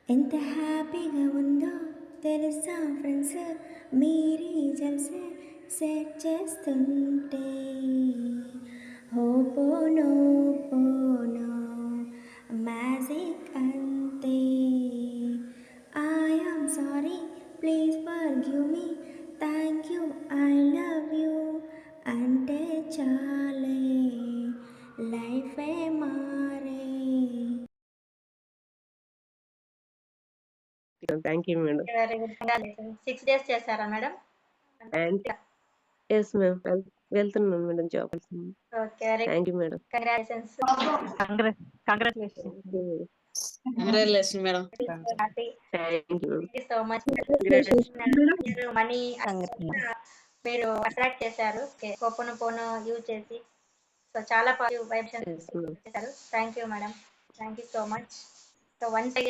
ఎంత హ్యాపీగా ఉందో తెలుసా ఫ్రెండ్స్, మీ రీజన్స్ సెట్ చేస్తుంటే. హోపోనో పోనో మ్యాజిక్ అంతే. I'm sorry, please forgive me, thank you, I love you అంటే చాలే లైఫే మారే. Thank you madam. Very good, congratulations. 6 days చేశారా మేడం? అండ్ ఎస్ మ్యామ్, వెళ్తున్నాను madam job. Okay, very thank you madam. Congratulations. Congratulation madam. Happy, thank you. Thank you so much. Money మీరు attract చేశారు కోపోను పోను use చేసి. So చాలా positive vibes Yes, ma'am. చేశారు. Thank you madam, thank you so much. So once